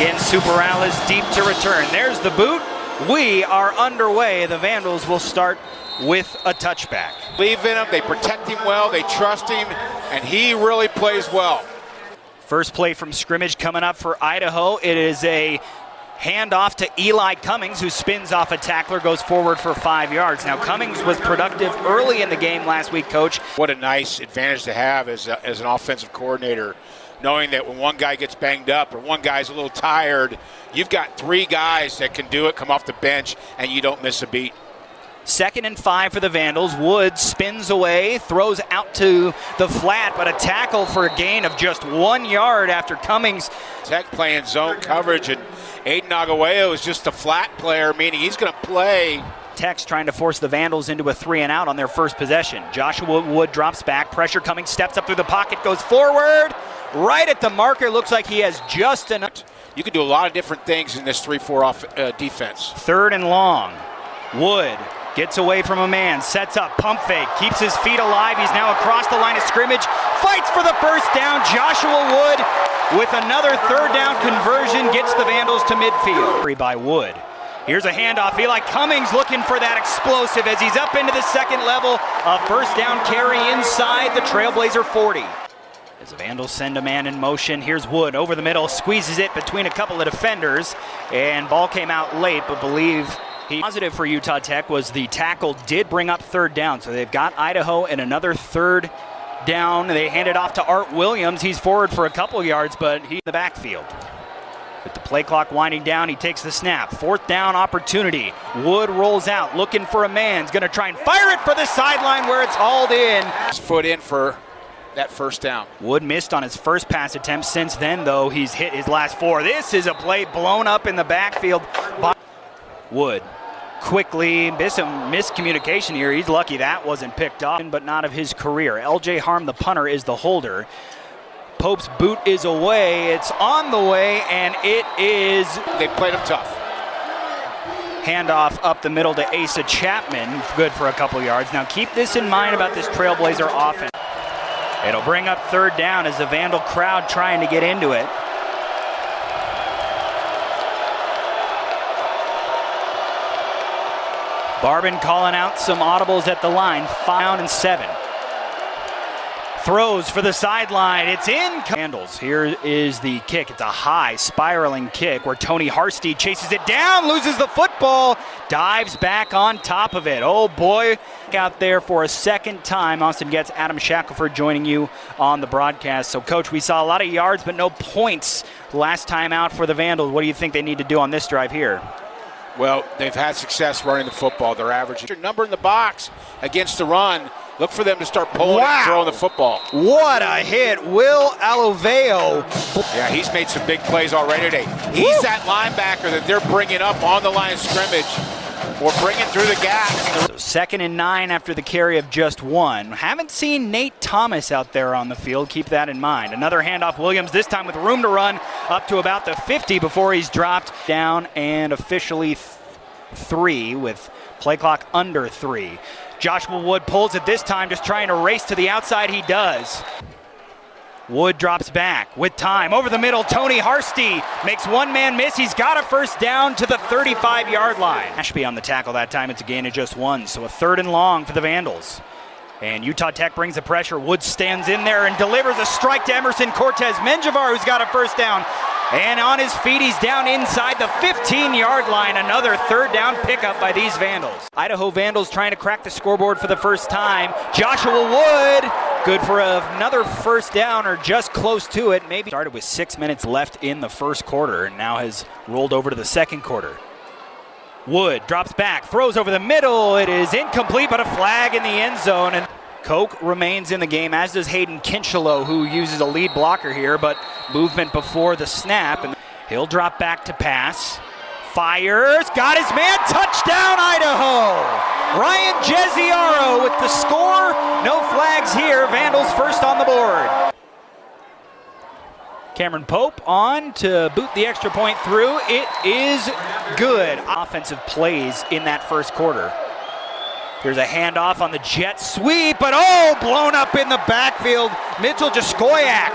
Again, Superales deep to return. There's the boot. We are underway. The Vandals will start with a touchback. Believe in him, they protect him well, they trust him, and he really plays well. First play from scrimmage coming up for Idaho. It is a handoff to Eli Cummings, who spins off a tackler, goes forward for 5 yards. Now, Cummings was productive early in the game last week, Coach. What a nice advantage to have as an offensive coordinator, knowing that when one guy gets banged up or one guy's a little tired, you've got 3 guys that can do it, come off the bench, and you don't miss a beat. 2nd and 5 for the Vandals. Wood spins away, throws out to the flat, but a tackle for a gain of just 1 yard after Cummings. Tech playing zone coverage, and Aiden Agaweo is just a flat player, meaning he's going to play. Tech's trying to force the Vandals into a 3 and out on their first possession. Joshua Wood drops back, pressure coming, steps up through the pocket, goes forward, right at the marker. Looks like he has just enough. You can do a lot of different things in this 3-4 defense. 3rd and long. Wood gets away from a man, sets up, pump fake, keeps his feet alive. He's now across the line of scrimmage, fights for the first down. Joshua Wood with another 3rd down conversion gets the Vandals to midfield. By Wood. Here's a handoff. Eli Cummings looking for that explosive as he's up into the 2nd level. A first down carry inside the Trailblazer 40. As the Vandals send a man in motion, here's Wood over the middle, squeezes it between a couple of defenders, and ball came out late, but believe positive for Utah Tech was the tackle did bring up 3rd down. So they've got Idaho and another 3rd down. They hand it off to Art Williams. He's forward for a couple yards, but he's in the backfield. With the play clock winding down, he takes the snap. 4th down opportunity. Wood rolls out, looking for a man. He's going to try and fire it for the sideline where it's hauled in. His foot in for that first down. Wood missed on his first pass attempt. Since then, though, he's hit his last 4. This is a play blown up in the backfield by Wood. Quickly, some miscommunication here. He's lucky that wasn't picked up, but not of his career. LJ Harm, the punter, is the holder. Pope's boot is away. It's on the way, and it is. They played him tough. Handoff up the middle to Asa Chapman. Good for a couple yards. Now keep this in mind about this Trailblazer offense. It'll bring up 3rd down as the Vandal crowd trying to get into it. Barbin calling out some audibles at the line. 5 and 7. Throws for the sideline. It's in. Vandals. Here is the kick. It's a high spiraling kick where Tony Harstey chases it down, loses the football, dives back on top of it. Oh boy. Out there for a 2nd time. Austin Getz, Adam Shackelford joining you on the broadcast. So, Coach, we saw a lot of yards but no points last time out for the Vandals. What do you think they need to do on this drive here? Well, they've had success running the football. They're averaging your number in the box against the run. Look for them to start pulling and throwing the football. What a hit. Will Aloveo. Yeah, he's made some big plays already today. He's that linebacker that they're bringing up on the line of scrimmage or bringing through the gaps. So 2nd and 9 after the carry of just 1. Haven't seen Nate Thomas out there on the field. Keep that in mind. Another handoff. Williams, this time with room to run up to about the 50 before he's dropped down, and officially 3 with play clock under 3. Joshua Wood pulls it this time, just trying to race to the outside. He does. Wood drops back with time. Over the middle, Tony Harstey makes one man miss. He's got a first down to the 35-yard line. Ashby on the tackle that time. It's a gain of just 1. So a 3rd and long for the Vandals. And Utah Tech brings the pressure. Wood stands in there and delivers a strike to Emerson Cortez Menjivar, who's got a first down. And on his feet, he's down inside the 15-yard line. Another 3rd down pickup by these Vandals. Idaho Vandals trying to crack the scoreboard for the first time. Joshua Wood, good for another first down, or just close to it. Maybe started with 6 minutes left in the first quarter and now has rolled over to the 2nd quarter. Wood drops back, throws over the middle. It is incomplete, but a flag in the end zone. And Koch remains in the game, as does Hayden Kinchelow, who uses a lead blocker here, but movement before the snap. And he'll drop back to pass. Fires, got his man, touchdown Idaho! Ryan Jesiaro with the score. No flags here. Vandals first on the board. Cameron Pope on to boot the extra point through. It is good. Offensive plays in that first quarter. Here's a handoff on the jet sweep, but blown up in the backfield. Mitchell Jaskoyak.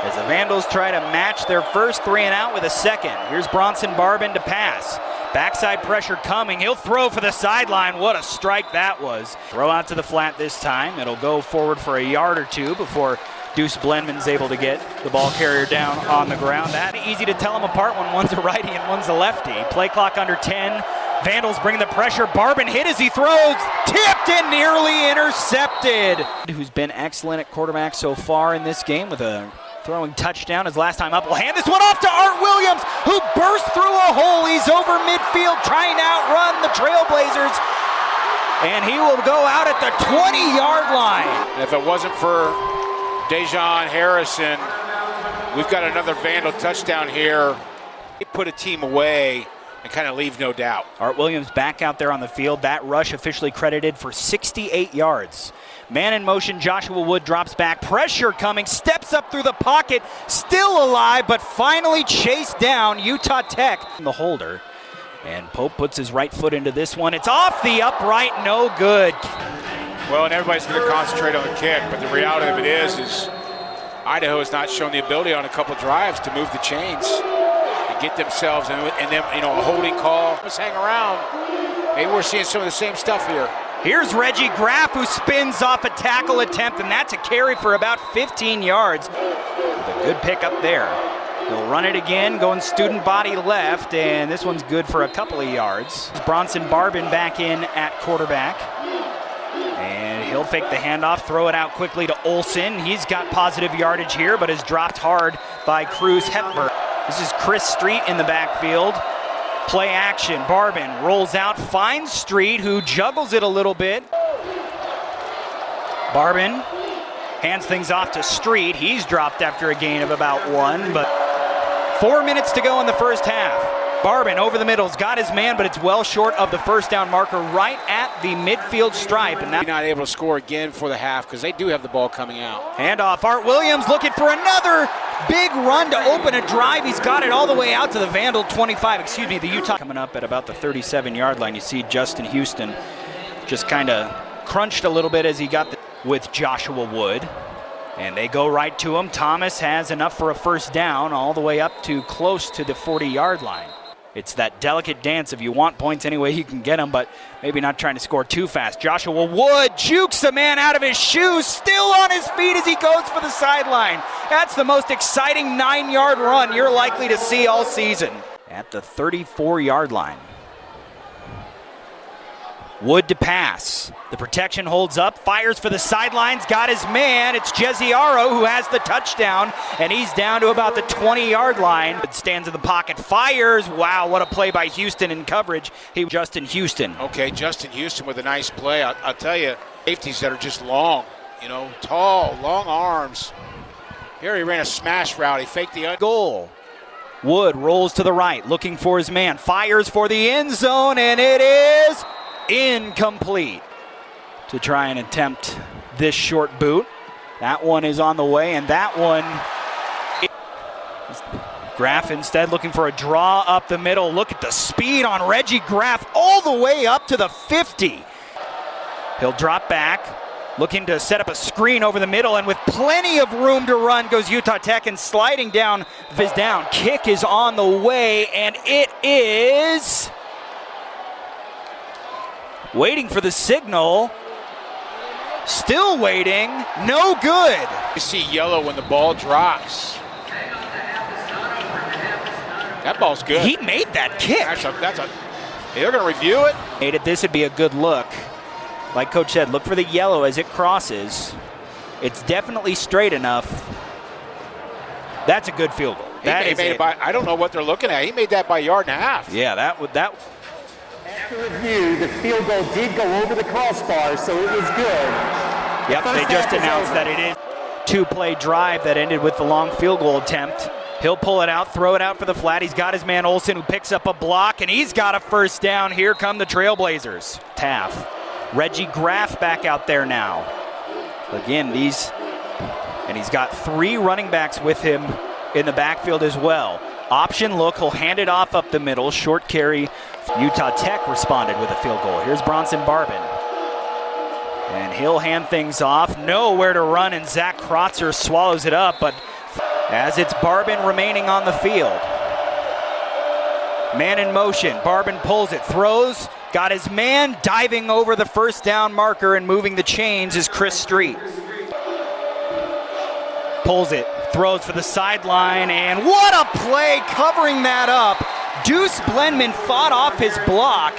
as the Vandals try to match their first 3 and out with a second. Here's Bronson Barbin to pass. Backside pressure coming. He'll throw for the sideline. What a strike that was. Throw out to the flat this time. It'll go forward for a yard or two before Deuce Blenman's able to get the ball carrier down on the ground. That easy to tell them apart when one's a righty and one's a lefty. Play clock under 10. Vandals bring the pressure. Barbin hit as he throws. Tipped and nearly intercepted. Who's been excellent at quarterback so far in this game with a throwing touchdown his last time up. Will hand this one off to Art Williams, who burst through a hole. He's over midfield trying to outrun the Trailblazers. And he will go out at the 20-yard line. And if it wasn't for Dejon Harrison, we've got another Vandal touchdown here. He put a team away and kind of leave no doubt. Art Williams back out there on the field. That rush officially credited for 68 yards. Man in motion, Joshua Wood drops back. Pressure coming, steps up through the pocket. Still alive, but finally chased down. Utah Tech. The holder. And Pope puts his right foot into this one. It's off the upright, no good. Well, and everybody's going to concentrate on the kick, but the reality of it is Idaho has not shown the ability on a couple drives to move the chains and get themselves and then a holding call. Let's hang around. Maybe we're seeing some of the same stuff here. Here's Reggie Graff, who spins off a tackle attempt, and that's a carry for about 15 yards. A good pick up there. He'll run it again, going student body left, and this one's good for a couple of yards. Bronson Barbin back in at quarterback. And he'll fake the handoff, throw it out quickly to Olsen. He's got positive yardage here, but is dropped hard by Cruz Hepburn. This is Chris Street in the backfield. Play action, Barbin rolls out, finds Street, who juggles it a little bit. Barbin hands things off to Street. He's dropped after a gain of about 1, but 4 minutes to go in the first half. Barbin over the middle's got his man, but it's well short of the first down marker right at the midfield stripe. And not able to score again for the half because they do have the ball coming out. Handoff, Art Williams looking for another big run to open a drive. He's got it all the way out to the Vandal 25, the Utah. Coming up at about the 37-yard line, you see Justin Houston just kind of crunched a little bit as he got with Joshua Wood. And they go right to him. Thomas has enough for a first down all the way up to close to the 40-yard line. It's that delicate dance of you want points any way you can get them, but maybe not trying to score too fast. Joshua Wood jukes a man out of his shoes, still on his feet as he goes for the sideline. That's the most exciting 9-yard run you're likely to see all season. At the 34-yard line. Wood to pass. The protection holds up, fires for the sidelines, got his man. It's Jesiaro who has the touchdown, and he's down to about the 20-yard line. Stands in the pocket, fires. Wow, what a play by Houston in coverage. Justin Houston. Okay, Justin Houston with a nice play. I'll tell you, safeties that are just long, tall, long arms. Here he ran a smash route. He faked the goal. Wood rolls to the right, looking for his man, fires for the end zone, and it is incomplete. To try and attempt this short boot. That one is on the way, and that one, Graff instead looking for a draw up the middle. Look at the speed on Reggie Graff all the way up to the 50. He'll drop back, looking to set up a screen over the middle, and with plenty of room to run goes Utah Tech, and sliding down is down. Kick is on the way, and it is waiting for the signal. Still waiting. No good. You see yellow when the ball drops. That ball's good. He made that kick. They're going to review it. This would be a good look. Like Coach said, look for the yellow as it crosses. It's definitely straight enough. That's a good field goal. I don't know what they're looking at. He made that by a yard and a half. Yeah, that. After review, the field goal did go over the crossbar, so it was good. Yep, they just announced that it is a 2-play drive that ended with the long field goal attempt. He'll pull it out, throw it out for the flat. He's got his man Olsen, who picks up a block, and he's got a first down. Here come the Trailblazers. Taff. Reggie Graff back out there now. Again, he's got 3 running backs with him in the backfield as well. Option look, he'll hand it off up the middle. Short carry. Utah Tech responded with a field goal. Here's Bronson Barbin. And he'll hand things off. Nowhere to run, and Zach Krotzer swallows it up, but as it's Barbin remaining on the field. Man in motion, Barbin pulls it, throws, got his man, diving over the first down marker and moving the chains is Chris Street. Pulls it, throws for the sideline, and what a play covering that up. Deuce Blenman fought off his block.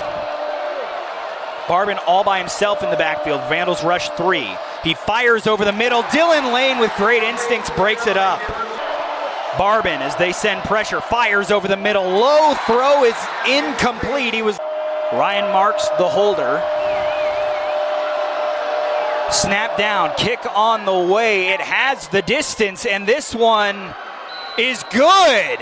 Barbin all by himself in the backfield. Vandals rush 3. He fires over the middle. Dylan Lane with great instincts breaks it up. Barbin, as they send pressure, fires over the middle. Low throw is incomplete. Ryan Marks, the holder. Snap down, kick on the way. It has the distance, and this one is good.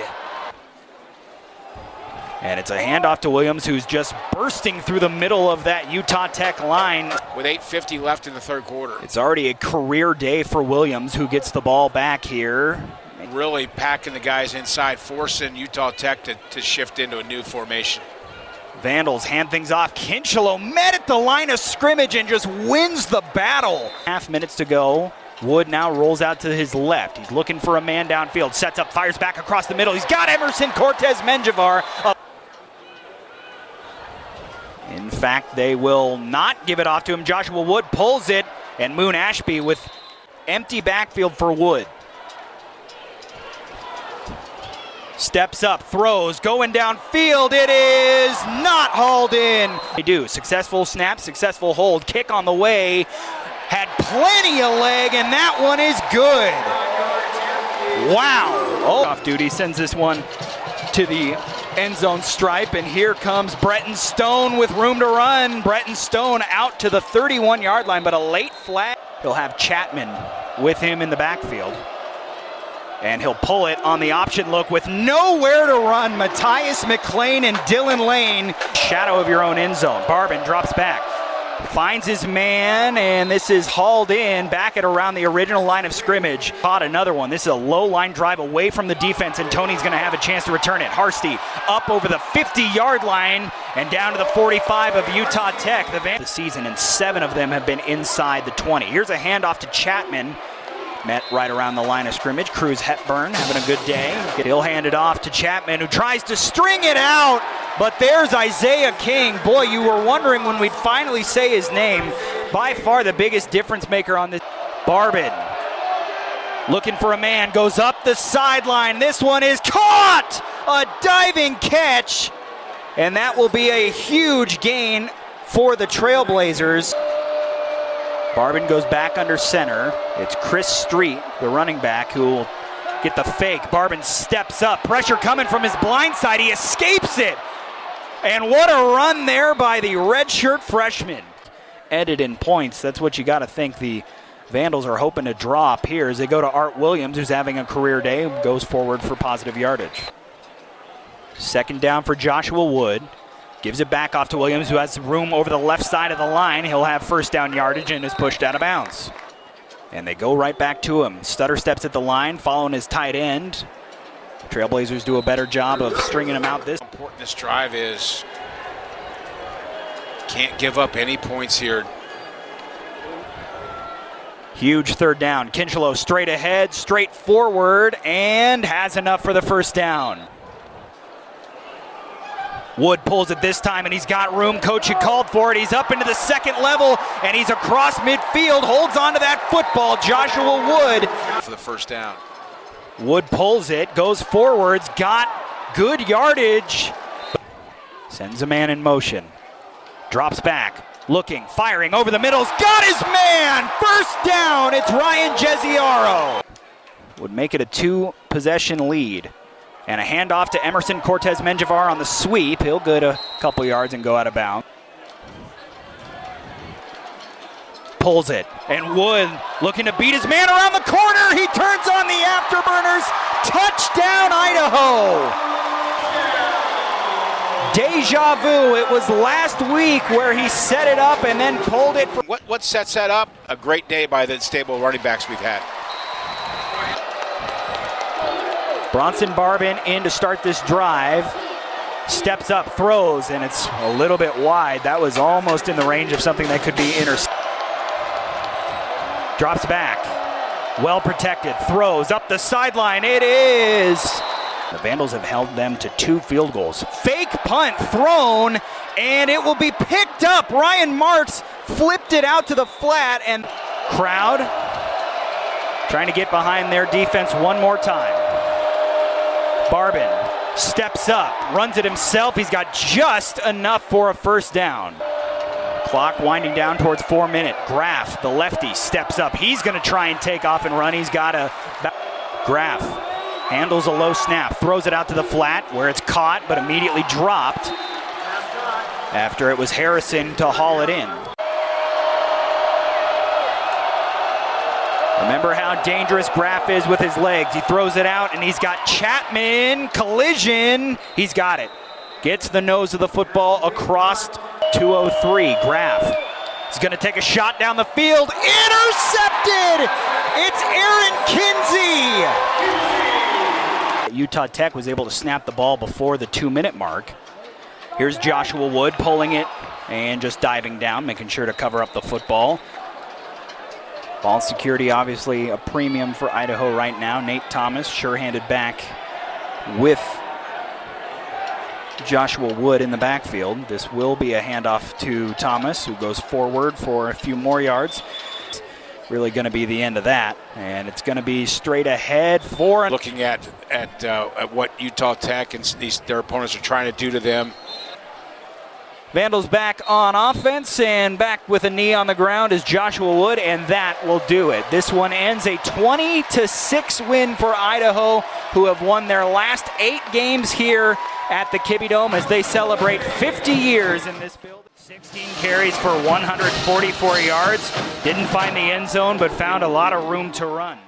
And it's a handoff to Williams, who's just bursting through the middle of that Utah Tech line. With 8:50 left in the third quarter. It's already a career day for Williams, who gets the ball back here. Really packing the guys inside, forcing Utah Tech to shift into a new formation. Vandals hand things off. Kinchelow met at the line of scrimmage and just wins the battle. Half minutes to go. Wood now rolls out to his left. He's looking for a man downfield. Sets up, fires back across the middle. He's got Emerson Cortez Menjivar. In fact, they will not give it off to him. Joshua Wood pulls it, and Moon Ashby with empty backfield for Wood. Steps up, throws, going downfield. It is not hauled in. They do. Successful snap, successful hold. Kick on the way. Had plenty of leg, and that one is good. Wow. Oh. Off duty sends this one to the end zone stripe, and here comes Bretton Stone with room to run. Bretton Stone out to the 31-yard line, but a late flag. He'll have Chapman with him in the backfield. And he'll pull it on the option look with nowhere to run. Matthias McLean and Dylan Lane. Shadow of your own end zone. Barbin drops back. Finds his man, and this is hauled in back at around the original line of scrimmage. Caught another one. This is a low line drive away from the defense, and Tony's going to have a chance to return it. Harsty up over the 50-yard line and down to the 45 of Utah Tech. The season, and 7 of them have been inside the 20. Here's a handoff to Chapman. Met right around the line of scrimmage. Cruz Hepburn having a good day. He'll hand it off to Chapman, who tries to string it out, but there's Isaiah King. Boy, you were wondering when we'd finally say his name. By far the biggest difference maker on this. Barbin looking for a man, goes up the sideline. This one is caught! A diving catch, and that will be a huge gain for the Trailblazers. Barbin goes back under center. It's Chris Street, the running back, who will get the fake. Barbin steps up. Pressure coming from his blind side. He escapes it. And what a run there by the redshirt freshman. Added in points. That's what you got to think the Vandals are hoping to drop here as they go to Art Williams, who's having a career day, goes forward for positive yardage. Second down for Joshua Wood. Gives it back off to Williams, who has room over the left side of the line. He'll have first down yardage and is pushed out of bounds. And they go right back to him. Stutter steps at the line, following his tight end. Trailblazers do a better job of stringing him out. How important this drive is. Can't give up any points here. Huge third down. Kinchelow straight ahead, straight forward, and has enough for the first down. Wood pulls it this time, and he's got room. Coach had called for it. He's up into the second level, and he's across midfield. Holds on to that football. Joshua Wood. For the first down. Wood pulls it, goes forwards, got good yardage. Sends a man in motion. Drops back, looking, firing over the middle. Got his man! First down, it's Ryan Jesiaro. Would make it a 2-possession lead. And a handoff to Emerson Cortez Menjivar on the sweep. He'll get a couple yards and go out of bounds. Pulls it, and Wood looking to beat his man around the corner. He turns on the afterburners. Touchdown, Idaho. Deja vu. It was last week where he set it up and then pulled it. What sets that up? A great day by the stable running backs we've had. Bronson Barbin in to start this drive. Steps up, throws, and it's a little bit wide. That was almost in the range of something that could be intercepted. Drops back. Well protected, throws up the sideline. It is. The Vandals have held them to 2 field goals. Fake punt thrown, and it will be picked up. Ryan Marks flipped it out to the flat, and crowd trying to get behind their defense one more time. Barbin steps up, runs it himself. He's got just enough for a first down. Clock winding down towards 4 minutes. Graff, the lefty, steps up. He's going to try and take off and run. He's got a... Graff handles a low snap, throws it out to the flat where it's caught but immediately dropped after it was Harrison to haul it in. Remember how dangerous Graff is with his legs. He throws it out, and he's got Chapman. Collision. He's got it. Gets the nose of the football across 203. Graff is going to take a shot down the field. Intercepted! It's Aaron Kinsey! Utah Tech was able to snap the ball before the 2-minute mark. Here's Joshua Wood pulling it and just diving down, making sure to cover up the football. Ball security, obviously a premium for Idaho right now. Nate Thomas, sure-handed back with Joshua Wood in the backfield. This will be a handoff to Thomas, who goes forward for a few more yards. Really going to be the end of that, and it's going to be straight ahead for... Looking at what Utah Tech and their opponents are trying to do to them. Vandals back on offense, and back with a knee on the ground is Joshua Wood, and that will do it. This one ends a 20-6 win for Idaho, who have won their last 8 games here at the Kibbie Dome as they celebrate 50 years in this building. 16 carries for 144 yards. Didn't find the end zone, but found a lot of room to run.